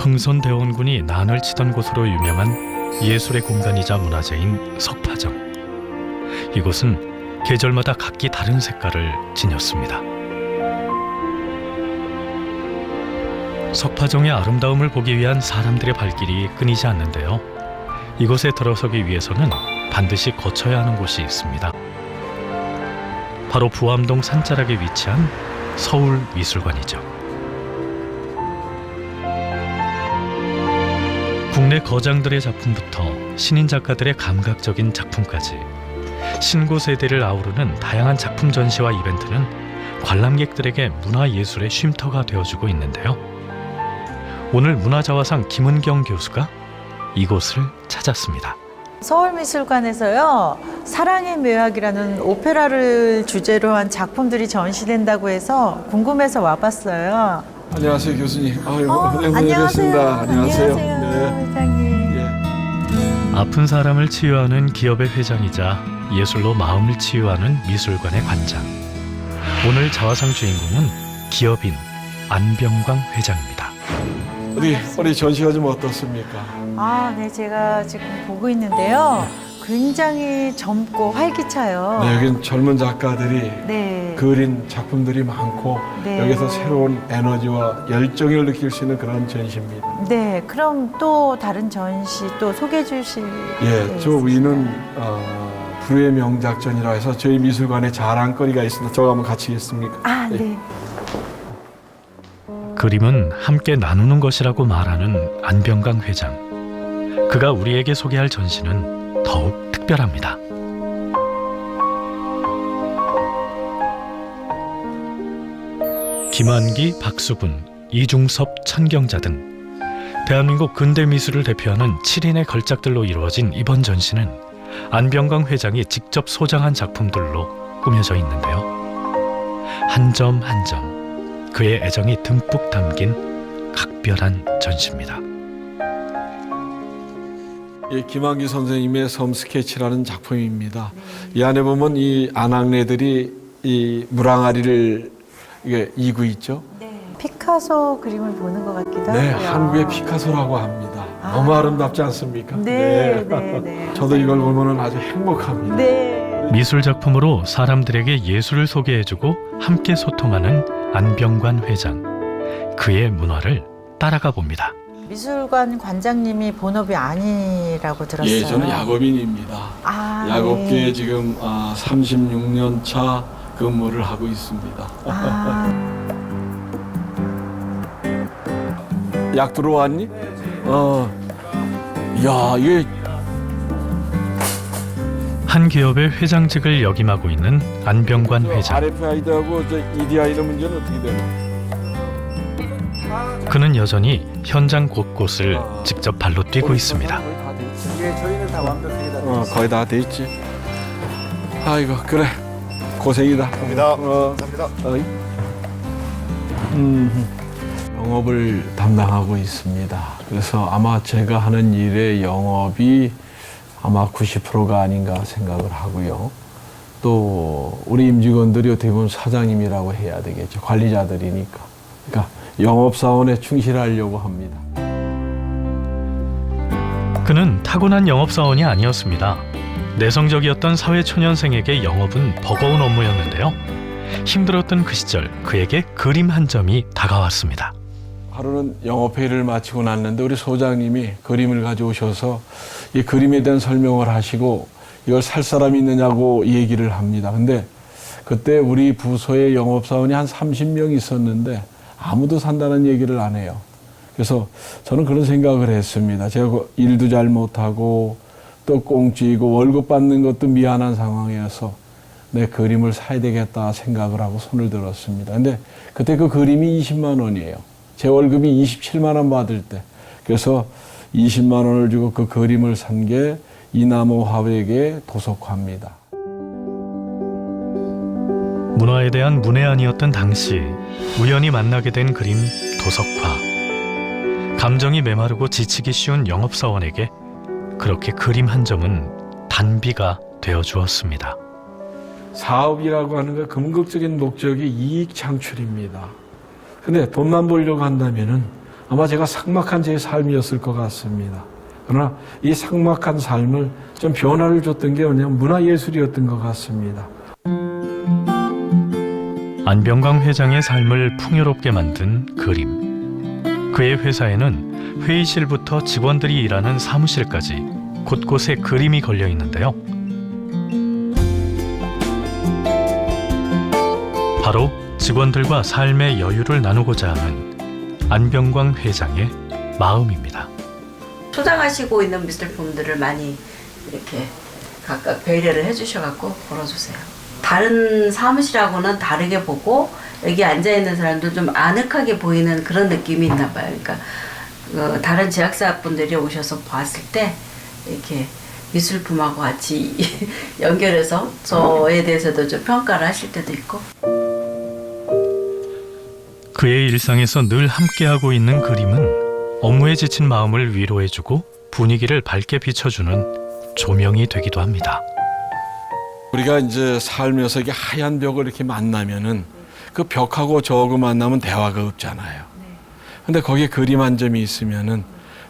흥선대원군이 난을 치던 곳으로 유명한 예술의 공간이자 문화재인 석파정. 이곳은 계절마다 각기 다른 색깔을 지녔습니다. 석파정의 아름다움을 보기 위한 사람들의 발길이 끊이지 않는데요. 이곳에 들어서기 위해서는 반드시 거쳐야 하는 곳이 있습니다. 바로 부암동 산자락에 위치한 서울미술관이죠. 국내 거장들의 작품부터 신인 작가들의 감각적인 작품까지 신고 세대를 아우르는 다양한 작품 전시와 이벤트는 관람객들에게 문화예술의 쉼터가 되어주고 있는데요. 오늘 문화자화상 김은경 교수가 이곳을 찾았습니다. 서울미술관에서요, 사랑의 묘약이라는 오페라를 주제로 한 작품들이 전시된다고 해서 궁금해서 와봤어요. 안녕하세요, 교수님. 안녕하세요. 안녕하세요. 네. 회장님. 예. 아픈 사람을 치유하는 기업의 회장이자 예술로 마음을 치유하는 미술관의 관장. 오늘 자화상 주인공은 기업인 안병광 회장입니다. 우리 전시가 좀 어떻습니까? 네, 제가 지금 보고 있는데요. 굉장히 젊고 활기차요. 네, 여기는 젊은 작가들이 네. 그린 작품들이 많고 네. 여기서 새로운 에너지와 열정을 느낄 수 있는 그런 전시입니다. 네, 그럼 또 다른 전시 또 소개해 주실 예, 게 저 있으세요? 위는 불후의 명작전이라 해서 저희 미술관에 자랑거리가 있습니다. 저거 한번 같이 있습니까? 네. 그림은 함께 나누는 것이라고 말하는 안병광 회장. 그가 우리에게 소개할 전시는 더욱 특별합니다. 김환기, 박수분, 이중섭, 천경자 등 대한민국 근대 미술을 대표하는 7인의 걸작들로 이루어진 이번 전시는 안병광 회장이 직접 소장한 작품들로 꾸며져 있는데요. 한 점 한 점 그의 애정이 듬뿍 담긴 각별한 전시입니다. 예, 김한기 선생님의 섬 스케치라는 작품입니다. 이 안에 보면 이 안악내들이 이 물항아리를 이게 이고 있죠. 네. 피카소 그림을 보는 것 같기도 네, 하고요. 한국의 피카소라고 합니다. 너무 아름답지 않습니까? 네. 저도 이걸 보면 아주 행복합니다. 네. 미술 작품으로 사람들에게 예술을 소개해주고 함께 소통하는 안병광 회장. 그의 문화를 따라가 봅니다. 미술관 관장님이 본업이 아니라고 들었어요. 예, 저는 야곱인입니다. 야곱계에 네. 지금 36년 차 근무를 하고 있습니다. 약 들어왔니? 야, 이게 한 기업의 회장직을 역임하고 있는 안병광 회장. RFID하고 EDI의 문제는 어떻게 되나? 그는 여전히 현장 곳곳을 직접 발로 뛰고 있습니다. 예, 저희는 다 완벽하게 다 거의 다 돼 있지. 아이고, 그래. 고생이다. 됩니다. 감사합니다. 영업을 담당하고 있습니다. 그래서 아마 제가 하는 일의 영업이 아마 90%가 아닌가 생각을 하고요. 또 우리 임직원들이 어떻게 보면 사장님이라고 해야 되겠죠. 관리자들이니까. 그러니까 영업사원에 충실하려고 합니다. 그는 타고난 영업사원이 아니었습니다. 내성적이었던 사회초년생에게 영업은 버거운 업무였는데요. 힘들었던 그 시절 그에게 그림 한 점이 다가왔습니다. 하루는 영업회의를 마치고 났는데 우리 소장님이 그림을 가져오셔서 이 그림에 대한 설명을 하시고 이걸 살 사람이 있느냐고 얘기를 합니다. 근데 그때 우리 부서에 영업사원이 한 30명 있었는데 아무도 산다는 얘기를 안 해요. 그래서 저는 그런 생각을 했습니다. 제가 일도 잘 못하고 또 꽁찌고 월급 받는 것도 미안한 상황이어서 내 그림을 사야 되겠다 생각을 하고 손을 들었습니다. 근데 그때 그 그림이 20만 원이에요. 제 월급이 27만 원 받을 때. 그래서 20만 원을 주고 그 그림을 산 게 이나무 화백의 도석화입니다. 문화에 대한 문외한이었던 당시 우연히 만나게 된 그림 도석화. 감정이 메마르고 지치기 쉬운 영업사원에게 그렇게 그림 한 점은 단비가 되어주었습니다. 사업이라고 하는 건 궁극적인 목적이 이익 창출입니다. 근데 돈만 벌려고 한다면은 아마 제가 삭막한 제 삶이었을 것 같습니다. 그러나 이 삭막한 삶을 좀 변화를 줬던 게 뭐냐면 문화예술이었던 것 같습니다. 안병광 회장의 삶을 풍요롭게 만든 그림. 그의 회사에는 회의실부터 직원들이 일하는 사무실까지 곳곳에 그림이 걸려 있는데요. 바로 직원들과 삶의 여유를 나누고자 하는 안병광 회장의 마음입니다. 소장하시고 있는 미술품들을 많이 이렇게 각각 배려를 해주셔갖고 걸어주세요. 다른 사무실하고는 다르게 보고 여기 앉아있는 사람들 좀 아늑하게 보이는 그런 느낌이 있나 봐요. 그러니까 다른 제약사분들이 오셔서 봤을 때 이렇게 미술품하고 같이 연결해서 저에 대해서도 좀 평가를 하실 때도 있고. 그의 일상에서 늘 함께하고 있는 그림은 업무에 지친 마음을 위로해주고 분위기를 밝게 비춰주는 조명이 되기도 합니다. 우리가 이제 살면서 이게 하얀 벽을 이렇게 만나면은 그 벽하고 저하고 만나면 대화가 없잖아요. 근데 거기에 그림 한 점이 있으면은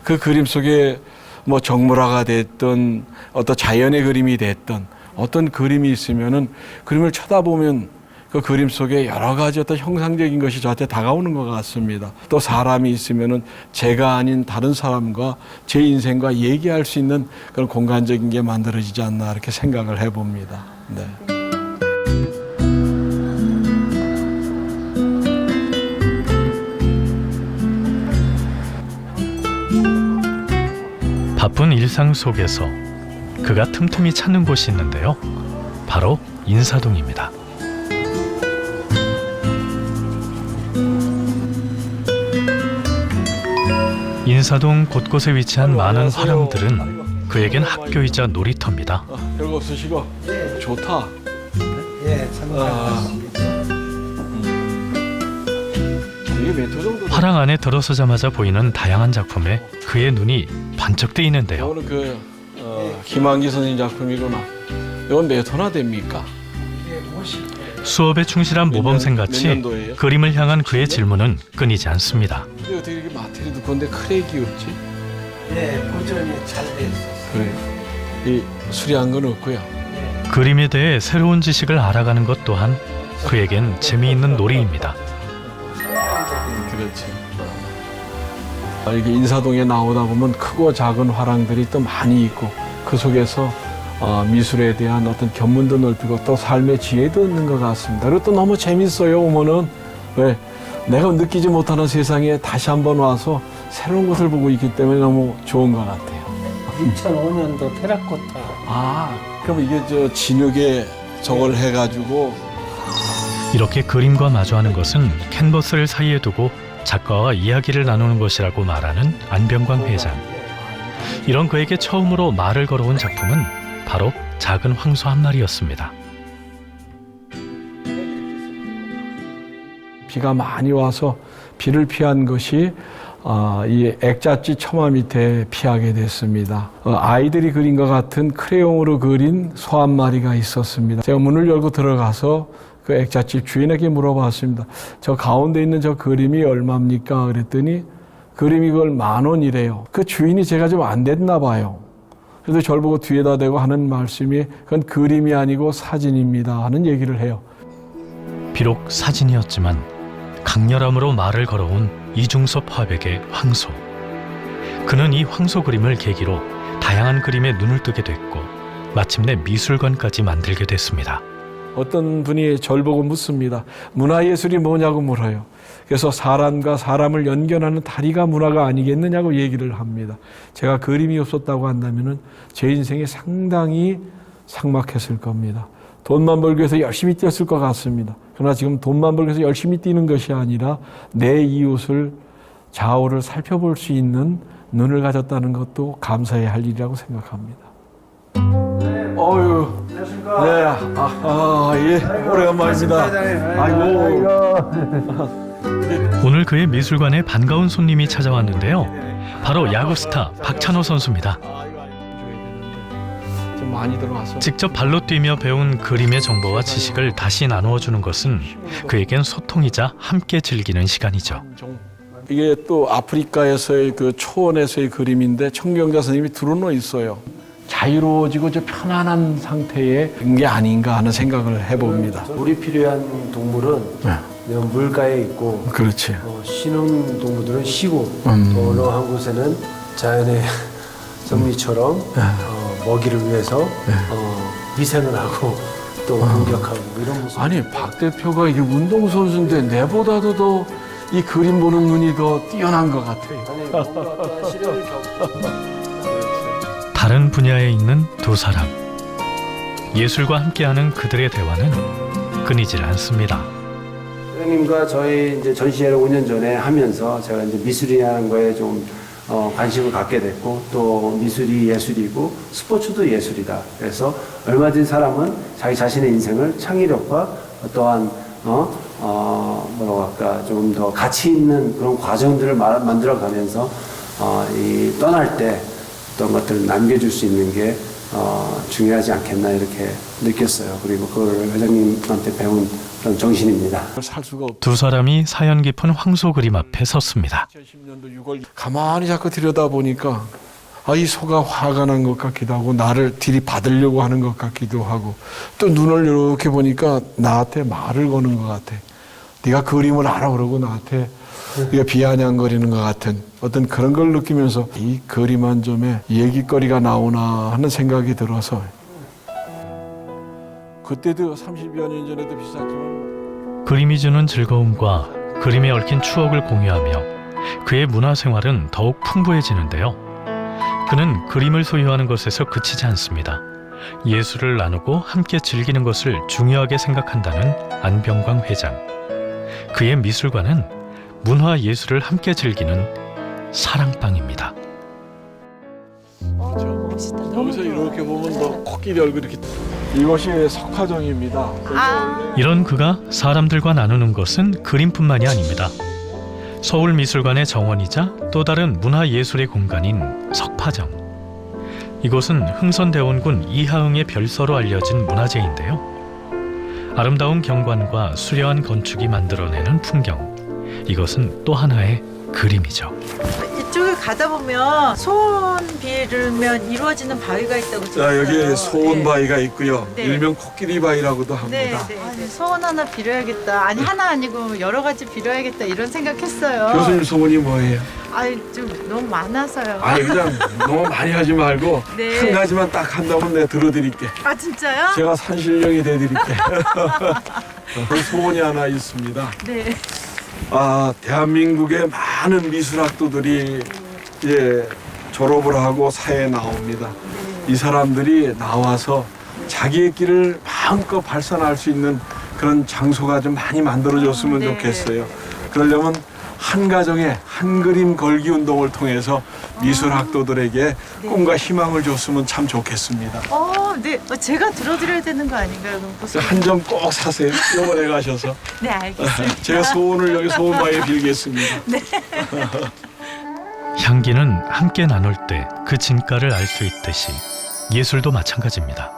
그 그림 속에 뭐 정물화가 됐던 어떤 자연의 그림이 됐던 어떤 그림이 있으면은 그림을 쳐다보면 그 그림 속에 여러 가지 어떤 형상적인 것이 저한테 다가오는 것 같습니다. 또 사람이 있으면은 제가 아닌 다른 사람과 제 인생과 얘기할 수 있는 그런 공간적인 게 만들어지지 않나 이렇게 생각을 해봅니다. 네. 바쁜 일상 속에서 그가 틈틈이 찾는 곳이 있는데요. 바로 인사동입니다. 인사동 곳곳에 위치한 많은 화랑들은 그에겐 학교이자 놀이터입니다. 별거 없으시고 좋다. 예, 참고하겠습니다. 이게 몇 호 정도? 화랑 안에 들어서자마자 보이는 다양한 작품에 그의 눈이 반짝 뜨이는데요. 이거는 그 김한기 선생님 작품이구나. 이건 몇 호나 됩니까? 수업에 충실한 모범생같이 몇 년도예요? 그림을 향한 그의 질문은 끊이지 않습니다. 근데 어떻게 이렇게 마테리도 두꺼운데 크랙이 없지? 예, 보존이 잘 돼 있었어요. 그래. 이 수리한 건 없고요. 그림에 대해 새로운 지식을 알아가는 것 또한 그에겐 재미있는 놀이입니다. 그렇지. 이게 인사동에 나오다 보면 크고 작은 화랑들이 또 많이 있고 그 속에서 미술에 대한 어떤 견문도 넓히고 또 삶의 지혜도 있는 것 같습니다. 그리고 또 너무 재밌어요. 오면은 왜 내가 느끼지 못하는 세상에 다시 한번 와서 새로운 것을 보고 있기 때문에 너무 좋은 것 같아요. 2005년도 테라코타. 아, 그럼 이게 저 진흙에 저걸 해가지고 이렇게 그림과 마주하는 것은 캔버스를 사이에 두고 작가와 이야기를 나누는 것이라고 말하는 안병광 회장. 이런 그에게 처음으로 말을 걸어온 작품은 바로 작은 황소 한 마리였습니다. 비가 많이 와서 비를 피한 것이 이 액자지 처마 밑에 피하게 됐습니다. 아이들이 그린 것 같은 크레용으로 그린 소 한 마리가 있었습니다. 제가 문을 열고 들어가서 그 액자집 주인에게 물어봤습니다. 저 가운데 있는 저 그림이 얼마입니까? 그랬더니 그림이 그걸 10,000원이래요. 그 주인이 제가 좀 안 됐나 봐요. 그래서 저를 보고 뒤에다 대고 하는 말씀이 그건 그림이 아니고 사진입니다 하는 얘기를 해요. 비록 사진이었지만 강렬함으로 말을 걸어온 이중섭 화백의 황소. 그는 이 황소 그림을 계기로 다양한 그림에 눈을 뜨게 됐고 마침내 미술관까지 만들게 됐습니다. 어떤 분이 저를 보고 묻습니다. 문화예술이 뭐냐고 물어요. 그래서 사람과 사람을 연결하는 다리가 문화가 아니겠느냐고 얘기를 합니다. 제가 그림이 없었다고 한다면 제 인생이 상당히 삭막했을 겁니다. 돈만 벌기 위해서 열심히 뛰었을 것 같습니다. 그러나 지금 돈만 벌기 위해서 열심히 뛰는 것이 아니라 내 이웃을 좌우를 살펴볼 수 있는 눈을 가졌다는 것도 감사해야 할 일이라고 생각합니다. 어유, 안녕하십니까. 네, 예, 오래간만입니다. 아이고. 오늘 그의 미술관에 반가운 손님이 찾아왔는데요. 바로 야구 스타 박찬호 선수입니다. 좀 많이 들어와서. 직접 발로 뛰며 배운 그림의 정보와 지식을 다시 나누어 주는 것은 그에겐 소통이자 함께 즐기는 시간이죠. 이게 또 아프리카에서의 그 초원에서의 그림인데 청경자 선생님이 드러놓 있어요. 자유로워지고 저 편안한 상태의 게 아닌가 하는 생각을 해봅니다. 물이 필요한 동물은 물가에 있고 그렇지. 쉬는 동물들은 쉬고 또 어느 한 곳에는 자연의 정리처럼 먹이를 위해서 위생을 하고 또 공격하고 이런 모습. 아니 박 대표가 이게 운동선수인데 내보다도 더 이 그림 보는 눈이 더 뛰어난 것 같아요. 아니 뭔가 어떤 시련을 겪고 다른 분야에 있는 두 사람. 예술과 함께하는 그들의 대화는 끊이질 않습니다. 선생님과 저희 이제 전시회를 5년 전에 하면서 제가 이제 미술이라는 거에 좀 관심을 갖게 됐고 또 미술이 예술이고 스포츠도 예술이다. 그래서 얼마든지 사람은 자기 자신의 인생을 창의력과 또한 뭐라고 할까 좀 더 가치 있는 그런 과정들을 만들어가면서 이 떠날 때 어떤 것들을 남겨줄 수 있는 게 중요하지 않겠나 이렇게 느꼈어요. 그리고 그걸 회장님한테 배운 그런 정신입니다. 살 수가 없. 두 사람이 사연 깊은 황소 그림 앞에 섰습니다. 2010년도 6월 가만히 자꾸 들여다보니까 이 소가 화가 난 것 같기도 하고 나를 들이받으려고 하는 것 같기도 하고 또 눈을 이렇게 보니까 나한테 말을 거는 것 같아. 네가 그림을 알아 그러고 나한테 네가 비아냥거리는 것 같은 어떤 그런 걸 느끼면서 이 그림 한 점에 얘기거리가 나오나 하는 생각이 들어서 그때도 30여 년 전에도 비쌌지만 그림이 주는 즐거움과 그림에 얽힌 추억을 공유하며 그의 문화생활은 더욱 풍부해지는데요. 그는 그림을 소유하는 것에서 그치지 않습니다. 예술을 나누고 함께 즐기는 것을 중요하게 생각한다는 안병광 회장. 그의 미술관은 문화예술을 함께 즐기는 사랑방입니다. 멋있다. 너무 여기서 좋아. 이렇게 보면 너 코끼리 얼굴 이렇게 이것이 석화정입니다. 이런 그가 사람들과 나누는 것은 그림뿐만이 아닙니다. 서울미술관의 정원이자 또 다른 문화예술의 공간인 석파정. 이곳은 흥선대원군 이하응의 별서로 알려진 문화재인데요. 아름다운 경관과 수려한 건축이 만들어내는 풍경. 이것은 또 하나의 그림이죠. 이쪽에 가다 보면 소원 빌면 이루어지는 바위가 있다고 자, 들었어요. 여기에 소원바위가 있고요. 네. 일명 코끼리바위라고도 네, 합니다. 네, 네. 아니, 소원 하나 빌어야겠다. 아니 하나 아니고 여러 가지 빌어야겠다 이런 생각했어요. 교수님 소원이 뭐예요? 아니 좀 너무 많아서요. 아니 그냥 너무 많이 하지 말고 네. 한 가지만 딱 한다면 내가 들어드릴게. 아 진짜요? 제가 산신령이 돼드릴게. 그 소원이 하나 있습니다. 네. 대한민국의 많은 미술학도들이 졸업을 하고 사회에 나옵니다. 이 사람들이 나와서 자기의 길을 마음껏 발산할 수 있는 그런 장소가 좀 많이 만들어졌으면 네. 좋겠어요. 그러려면 한 가정에 한 그림 걸기 운동을 통해서 미술학도들에게 꿈과 희망을 줬으면 참 좋겠습니다. 네. 제가 들어드려야 되는 거 아닌가요? 그럼 무슨... 한 점 꼭 사세요. 병원에 가셔서. 네, 알겠습니다. 제가 소원을 여기 소원바위에 빌겠습니다. 향기는 함께 나눌 때 그 진가를 알 수 있듯이 예술도 마찬가지입니다.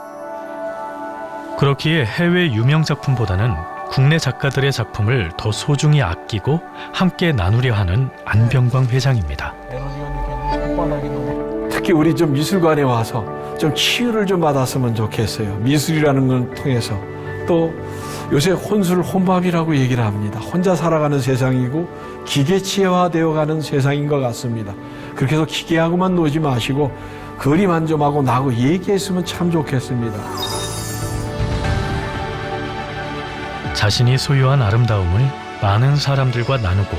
그렇기에 해외 유명 작품보다는 국내 작가들의 작품을 더 소중히 아끼고 함께 나누려 하는 안병광 회장입니다. 특히 우리 좀 미술관에 와서 좀 치유를 좀 받았으면 좋겠어요. 미술이라는 걸 통해서. 또 요새 혼술 혼밥이라고 얘기를 합니다. 혼자 살아가는 세상이고 기계치화되어가는 세상인 것 같습니다. 그렇게 해서 기계하고만 놀지 마시고 그림 한 점하고 나하고 얘기했으면 참 좋겠습니다. 자신이 소유한 아름다움을 많은 사람들과 나누고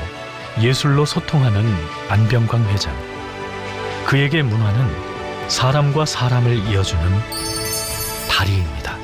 예술로 소통하는 안병광 회장. 그에게 문화는 사람과 사람을 이어주는 다리입니다.